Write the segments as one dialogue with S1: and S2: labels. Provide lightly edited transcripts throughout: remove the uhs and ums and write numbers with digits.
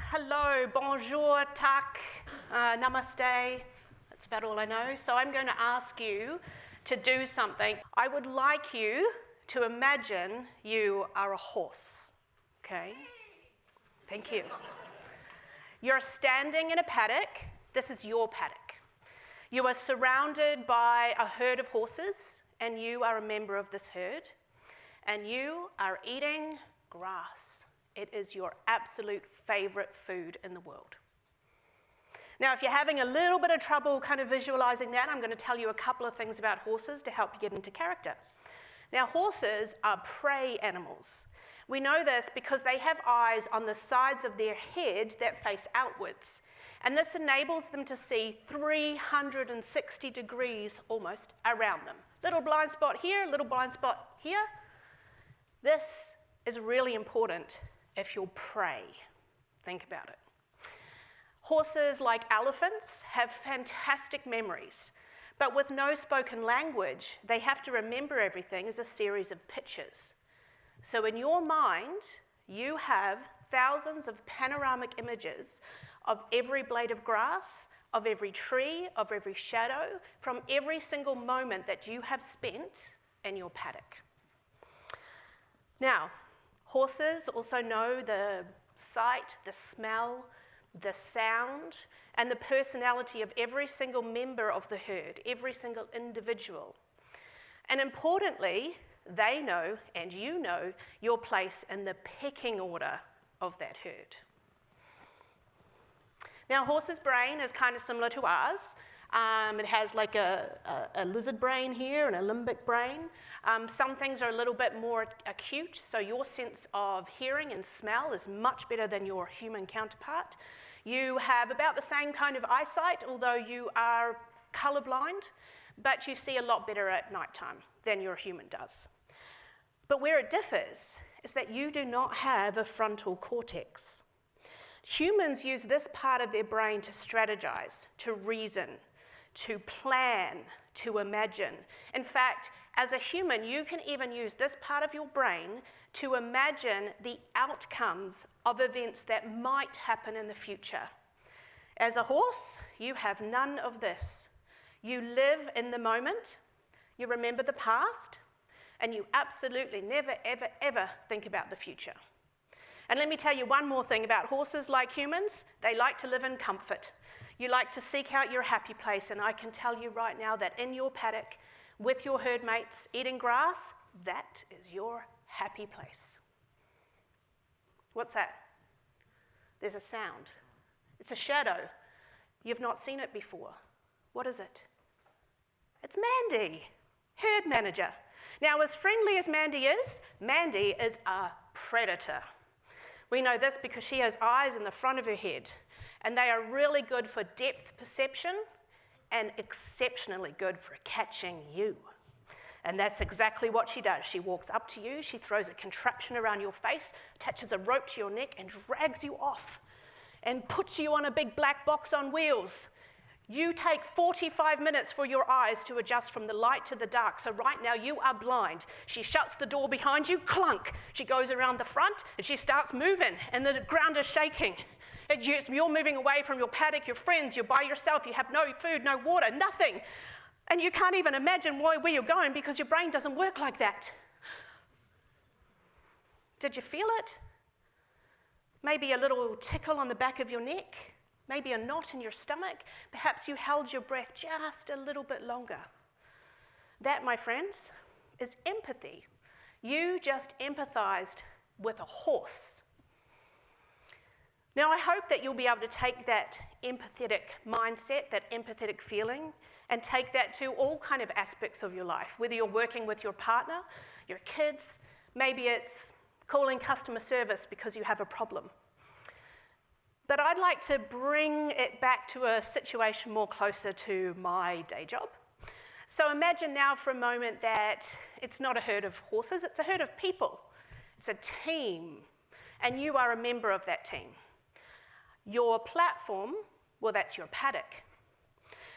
S1: Hello, bonjour, tak, namaste. That's about all I know. So I'm going to ask you to do something. I would like you to imagine you are a horse, okay? Thank you. You're standing in a paddock. This is your paddock. You are surrounded by a herd of horses, and you are a member of this herd, and you are eating grass. It is your absolute favorite food in the world. Now, if you're having a little bit of trouble kind of visualizing that, I'm going to tell you a couple of things about horses to help you get into character. Now, horses are prey animals. We know this because they have eyes on the sides of their head that face outwards. And this enables them to see 360 degrees almost around them. Little blind spot here, little blind spot here. This is really important if you're prey. Think about it. Horses, like elephants, have fantastic memories, but with no spoken language, they have to remember everything as a series of pictures. So in your mind, you have thousands of panoramic images of every blade of grass, of every tree, of every shadow, from every single moment that you have spent in your paddock. Now, horses also know the sight, the smell, the sound, and the personality of every single member of the herd, every single individual. And importantly, they know, and you know, your place in the pecking order of that herd. Now, a horse's brain is kind of similar to ours. It has like a lizard brain here and a limbic brain. Some things are a little bit more acute, so your sense of hearing and smell is much better than your human counterpart. You have about the same kind of eyesight, although you are colorblind, but you see a lot better at nighttime than your human does. But where it differs is that you do not have a frontal cortex. Humans use this part of their brain to strategize, to reason, to plan, to imagine. In fact, as a human, you can even use this part of your brain to imagine the outcomes of events that might happen in the future. As a horse, you have none of this. You live in the moment, you remember the past, and you absolutely never, ever, ever think about the future. And let me tell you one more thing about horses, like humans, they like to live in comfort. You like to seek out your happy place, and I can tell you right now that in your paddock, with your herd mates, eating grass, that is your happy place. What's that? There's a sound. It's a shadow. You've not seen it before. What is it? It's Mandi, herd manager. Now, as friendly as Mandi is a predator. We know this because she has eyes in the front of her head, and they are really good for depth perception and exceptionally good for catching you. And that's exactly what she does. She walks up to you, she throws a contraption around your face, attaches a rope to your neck, and drags you off and puts you on a big black box on wheels. You take 45 minutes for your eyes to adjust from the light to the dark. So right now you are blind. She shuts the door behind you, clunk. She goes around the front and she starts moving, and the ground is shaking. You're moving away from your paddock, your friends, you're by yourself, you have no food, no water, nothing. And you can't even imagine where you're going because your brain doesn't work like that. Did you feel it? Maybe a little tickle on the back of your neck? Maybe a knot in your stomach? Perhaps you held your breath just a little bit longer. That, my friends, is empathy. You just empathized with a horse. Now, I hope that you'll be able to take that empathetic mindset, that empathetic feeling, and take that to all kind of aspects of your life, whether you're working with your partner, your kids, maybe it's calling customer service because you have a problem. But I'd like to bring it back to a situation more closer to my day job. So imagine now for a moment that it's not a herd of horses, it's a herd of people. It's a team, and you are a member of that team. Your platform, well, that's your paddock.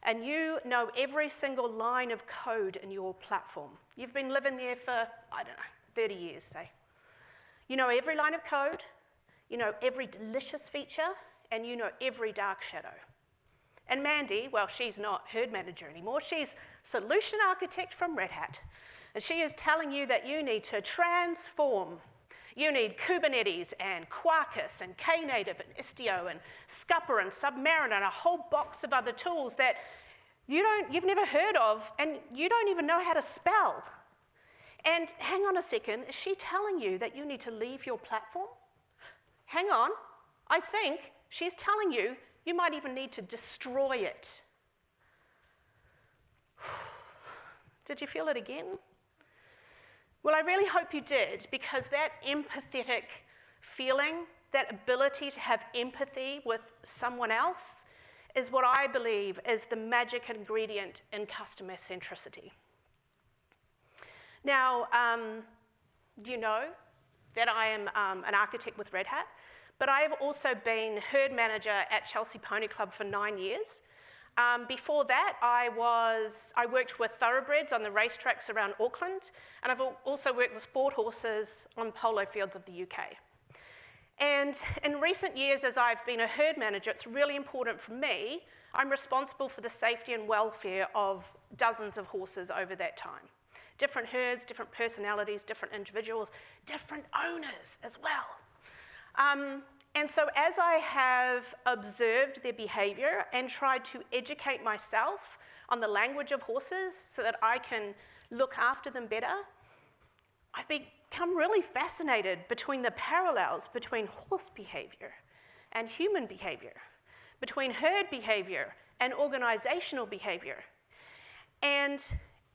S1: And you know every single line of code in your platform. You've been living there for, 30 years, say. You know every line of code. you know every delicious feature, and you know every dark shadow. And Mandi, well, she's not herd manager anymore. She's solution architect from Red Hat. And she is telling you that you need to transform. You need Kubernetes and Quarkus and Knative and Istio and Scupper and Submariner and a whole box of other tools that you've never heard of and you don't even know how to spell. And hang on a second, is she telling you that you need to leave your platform? Hang on, I think she's telling you you might even need to destroy it. Did you feel it again? Well, I really hope you did, because that empathetic feeling, that ability to have empathy with someone else, is what I believe is the magic ingredient in customer centricity. Now, you know that I am an architect with Red Hat, but I have also been herd manager at Chelsea Pony Club for 9 years. Before that, I worked with thoroughbreds on the racetracks around Auckland, and I've also worked with sport horses on polo fields of the UK. And in recent years, as I've been a herd manager, it's really important for me. I'm responsible for the safety and welfare of dozens of horses over that time. Different herds, different personalities, different individuals, different owners as well. And so as I have observed their behavior and tried to educate myself on the language of horses so that I can look after them better, I've become really fascinated between the parallels between horse behavior and human behavior, between herd behavior and organizational behavior. And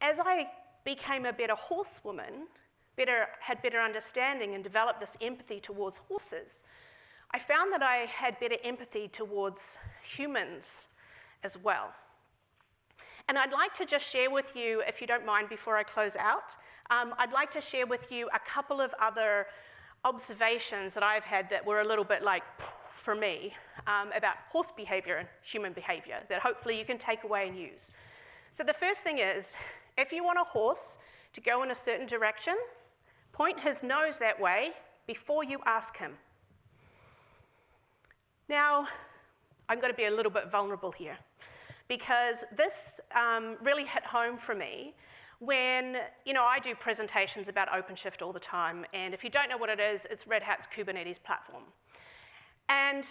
S1: as I became a better horsewoman, had better understanding and developed this empathy towards horses, I found that I had better empathy towards humans as well. And I'd like to just share with you, if you don't mind, before I close out, I'd like to share with you a couple of other observations that I've had that were a little bit like, for me, about horse behavior and human behavior that hopefully you can take away and use. So the first thing is, if you want a horse to go in a certain direction, point his nose that way before you ask him. Now, I'm going to be a little bit vulnerable here, because this really hit home for me when, I do presentations about OpenShift all the time, and if you don't know what it is, it's Red Hat's Kubernetes platform. And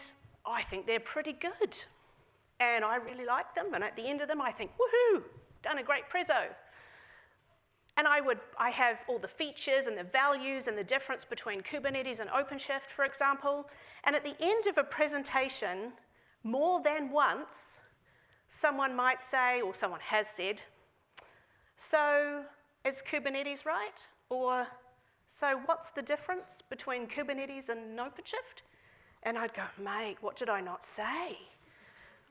S1: I think they're pretty good, and I really like them, and at the end of them I think, woohoo, done a great prezzo. And I have all the features and the values and the difference between Kubernetes and OpenShift, for example. And at the end of a presentation, more than once, someone might say, or someone has said, so is Kubernetes right? Or, so what's the difference between Kubernetes and OpenShift? And I'd go, mate, what did I not say?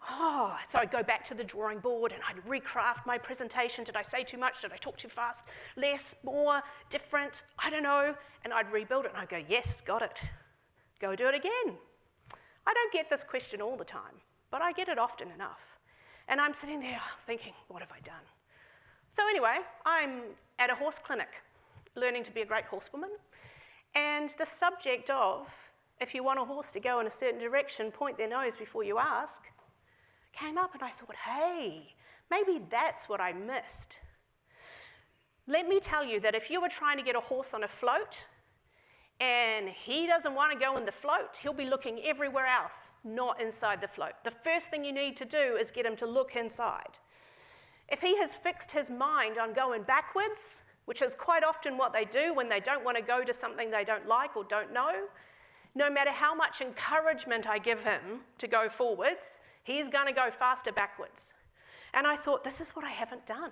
S1: Oh, so I'd go back to the drawing board and I'd recraft my presentation. Did I say too much? Did I talk too fast? Less, more, different? I don't know. And I'd rebuild it and I'd go, yes, got it. Go do it again. I don't get this question all the time, but I get it often enough. And I'm sitting there thinking, what have I done? So anyway, I'm at a horse clinic, learning to be a great horsewoman. And the subject of, if you want a horse to go in a certain direction, point their nose before you ask, came up, and I thought, hey, maybe that's what I missed. Let me tell you that if you were trying to get a horse on a float and he doesn't want to go in the float, he'll be looking everywhere else, not inside the float. The first thing you need to do is get him to look inside. If he has fixed his mind on going backwards, which is quite often what they do when they don't want to go to something they don't like or don't know, no matter how much encouragement I give him to go forwards, he's going to go faster backwards. And I thought, this is what I haven't done.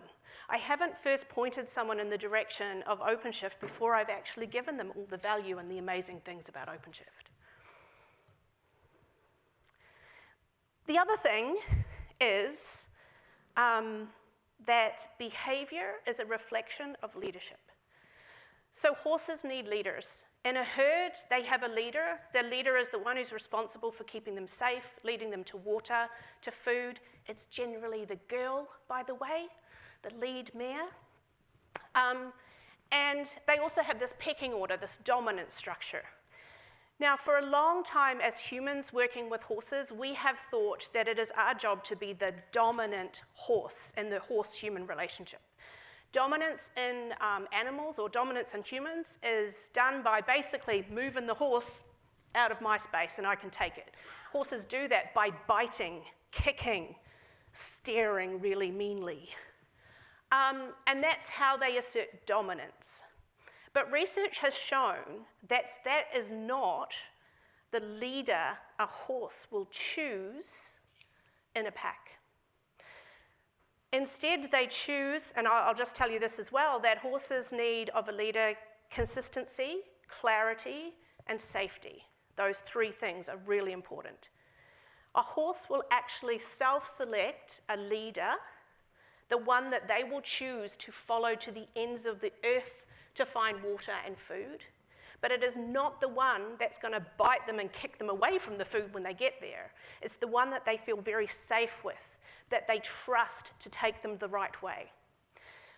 S1: I haven't first pointed someone in the direction of OpenShift before I've actually given them all the value and the amazing things about OpenShift. The other thing is that behavior is a reflection of leadership. So horses need leaders. In a herd, they have a leader. The leader is the one who's responsible for keeping them safe, leading them to water, to food. It's generally the girl, by the way, the lead mare. And they also have this pecking order, this dominant structure. Now, for a long time as humans working with horses, we have thought that it is our job to be the dominant horse in the horse-human relationship. Dominance in animals or dominance in humans is done by basically moving the horse out of my space and I can take it. Horses do that by biting, kicking, staring really meanly. And that's how they assert dominance. But research has shown that is not the leader a horse will choose in a pack. Instead, they choose, and I'll just tell you this as well, that horses need of a leader consistency, clarity, and safety. Those three things are really important. A horse will actually self-select a leader, the one that they will choose to follow to the ends of the earth to find water and food, but it is not the one that's going to bite them and kick them away from the food when they get there. It's the one that they feel very safe with, that they trust to take them the right way.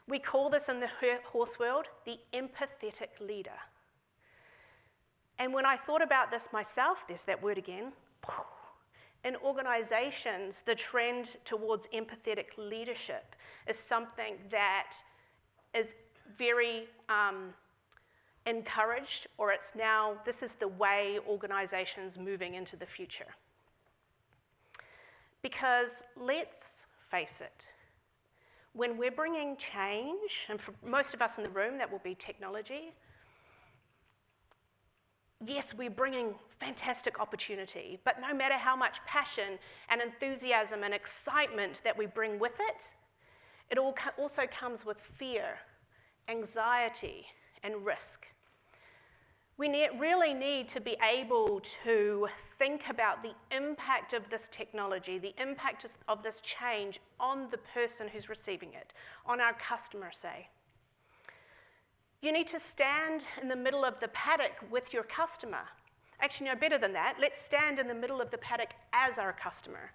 S1: We call this in the horse world the empathetic leader. And when I thought about this myself, there's that word again, in organizations, the trend towards empathetic leadership is something that is very encouraged, or it's now, this is the way organizations moving into the future. Because let's face it, when we're bringing change, and for most of us in the room, that will be technology, yes, we're bringing fantastic opportunity, but no matter how much passion and enthusiasm and excitement that we bring with it, it also comes with fear, anxiety, and risk. We really need to be able to think about the impact of this technology, the impact of this change on the person who's receiving it, on our customer, say. You need to stand in the middle of the paddock with your customer. Actually, no, better than that. Let's stand in the middle of the paddock as our customer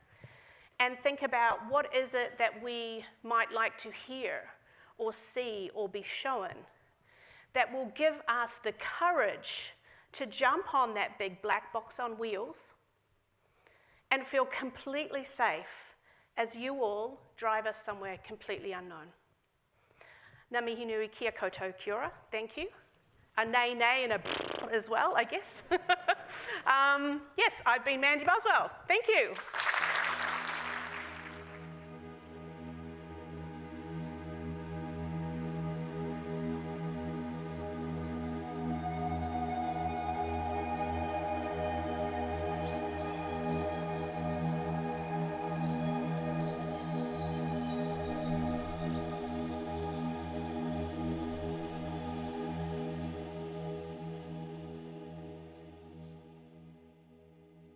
S1: and think about what is it that we might like to hear or see or be shown that will give us the courage to jump on that big black box on wheels and feel completely safe as you all drive us somewhere completely unknown. Ngā mihi nui kia koutou kia ora, thank you. A nay nay and a as well, I guess. Yes, I've been Mandi Buswell, thank you.